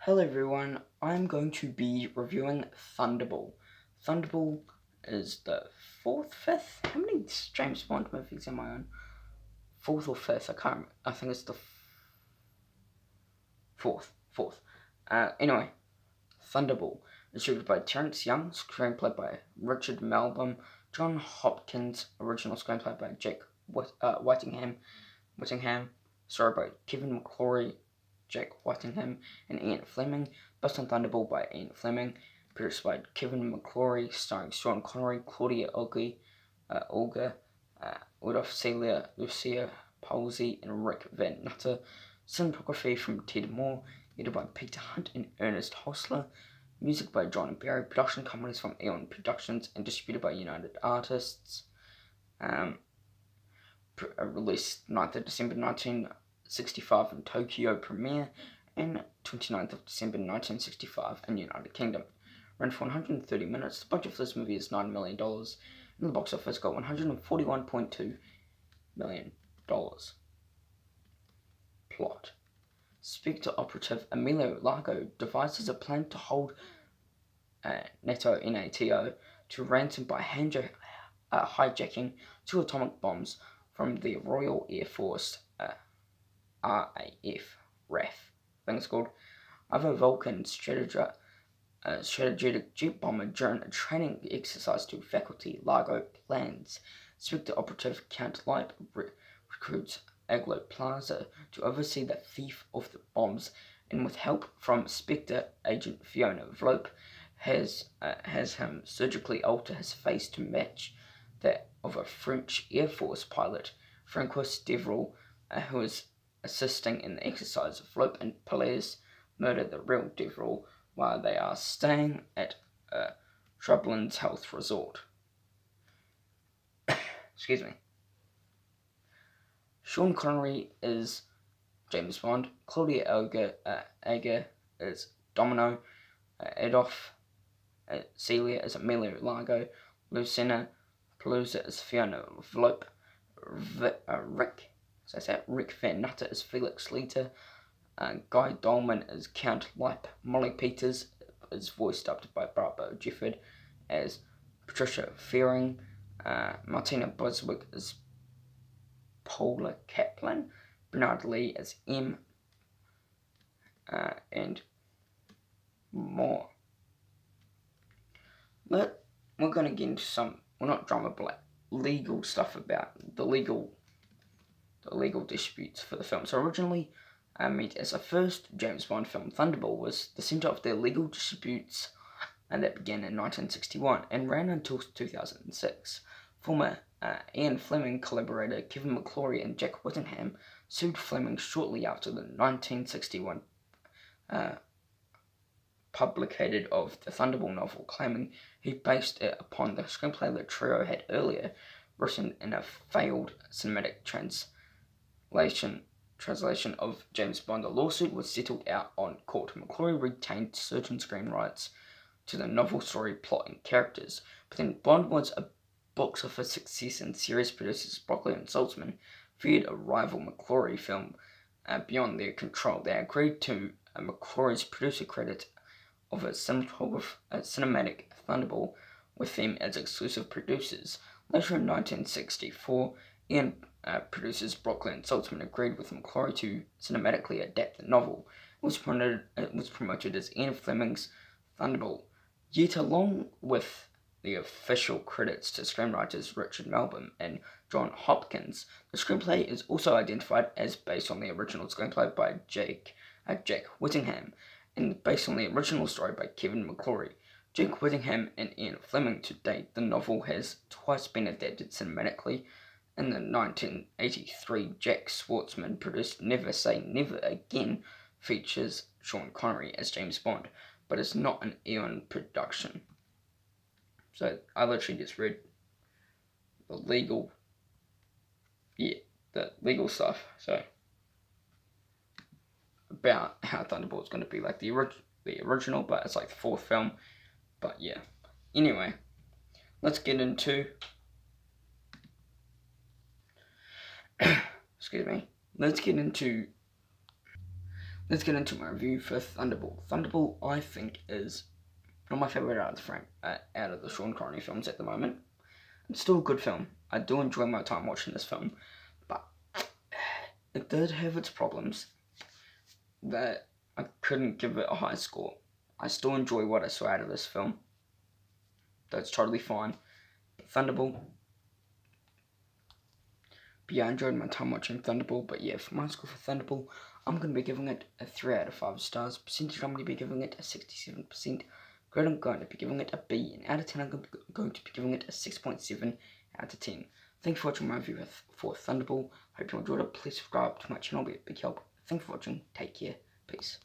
Hello everyone, I'm going to be reviewing Thunderball. Thunderball is the fifth? How many James Bond movies am I on? Fourth or fifth? I can't remember. I think it's the fourth. Anyway, Thunderball is directed by Terrence Young, screenplay by Richard Melbourne, John Hopkins, original screenplay by Jack Whittingham, story by Kevin McClory, Jack Whittingham, and Ian Fleming, based on Thunderball by Ian Fleming, produced by Kevin McClory, starring Sean Connery, Claudia Olga, Rudolph Celia, Lucia Palsy, and Rick Van Nutter. Cinematography from Ted Moore, edited by Peter Hunt and Ernest Hostler. Music by John and Barry. Production companies from Eon Productions and distributed by United Artists. Released 9th of December 1965 in Tokyo premiere and 29th of December 1965 in United Kingdom. Ran for 130 minutes. The budget for this movie is $9 million, and the box office got $141.2 million. Plot. Spectre operative Emilio Largo devises a plan to hold NATO to ransom by hijacking 2 atomic bombs from the Royal Air Force, RAF, I think it's called, Ivo Vulcan strategic jet bomber during a training exercise to faculty. Largo plans. Spectre operative Count Light recruits Aglo Plaza to oversee the thief of the bombs, and with help from Spectre agent Fiona Vlope, has him surgically alter his face to match that of a French Air Force pilot, Francois Devereux, who is assisting in the exercise. Vlope and Pelaez murder the real Devereux while they are staying at Shrublands Health Resort. Excuse me. Sean Connery is James Bond, Claudia Olga is Domino, Adolph Celia is Emilio Largo, Lucina Palooza is Fiona Vlope, Rick Van Nutter is Felix Leiter, Guy Dolman is Count Lipe, Molly Peters is voiced up by Barbara Gifford as Patricia Fearing, Martina Boswick is Paula Kaplan, Bernard Lee as M, and more. We're going to get into some, well, not drama, but like legal stuff about the legal disputes for the film. So originally, meant as a first James Bond film, Thunderball was the centre of their legal disputes, and that began in 1961 and ran until 2006. Former Ian Fleming collaborator Kevin McClory and Jack Whittingham sued Fleming shortly after the 1961 publication of the Thunderball novel, claiming he based it upon the screenplay the trio had earlier written in a failed cinematic translation of James Bond. The lawsuit was settled out on court. McClory retained certain screen rights to the novel story, plot, and characters, but then Bond was a box office success, and series producers Broccoli and Saltzman feared a rival McClory film beyond their control. They agreed to McClory's producer credit of a cinematic Thunderball with them as exclusive producers. Later in 1964, Ian producers Broccoli and Saltzman agreed with McClory to cinematically adapt the novel. It was promoted as Ian Fleming's Thunderball. Yet, along with the official credits to screenwriters Richard Melbourne and John Hopkins, the screenplay is also identified as based on the original screenplay by Jack Whittingham and based on the original story by Kevin McClory. Jack Whittingham and Ian Fleming. To date, the novel has twice been adapted cinematically. In the 1983 Jack Schwartzman produced Never Say Never Again features Sean Connery as James Bond, but it's not an Eon production. So I literally just read the legal stuff. So about how Thunderball is going to be like the original, but it's like the fourth film. But yeah. Anyway, let's get into let's get into my review for Thunderball. Thunderball, I think, is one of my favourite out of the Sean Connery films at the moment. It's still a good film. I do enjoy my time watching this film, but it did have its problems that I couldn't give it a high score. I still enjoy what I saw out of this film. That's totally fine. Thunderball. But yeah, I enjoyed my time watching Thunderball. But yeah, for my score for Thunderball, I'm going to be giving it a 3 out of 5 stars. Percentage, I'm going to be giving it a 67%. Grade, I'm going to be giving it a B. And out of 10, I'm going to be giving it a 6.7 out of 10. Thank you for watching my review for Thunderball. Hope you enjoyed it. Please subscribe to my channel. It'll be a big help. Thanks for watching. Take care. Peace.